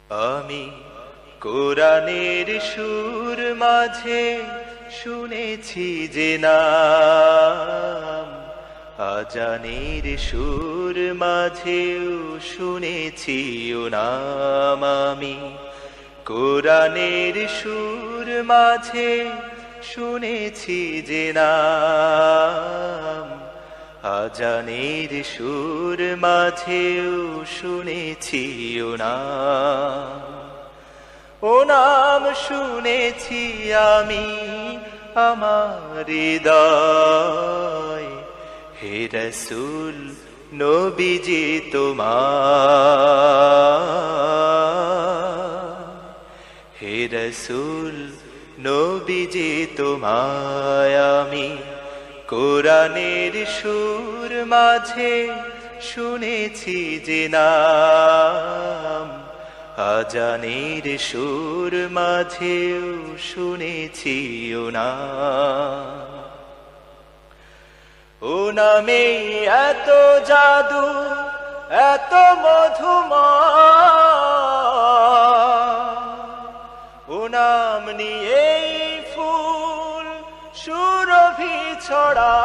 আমি কোরআনের সুর মাঝে শুনেছি যে নাম, আজানের সুর মাঝেও শুনেছি ও নাম। আমি কোরআনের সুর মাঝে শুনেছি যে নাম, আজানের সুর মাঝেও শুনেছি ও নাম। ও নাম শুনেছি আমি আমার হৃদয়, হে রাসূল নবীজি তোমার, হে রাসূল নবীজি তোমায় আমি কোরআনের সুর মাঝে শুনেছি যে নাম, আজানের সুর মাঝেও শুনেছি ও নাম। ও নামে এত জাদু এত মধুময়, ও নাম নিয়েই ফুল সুরভি ছড়া।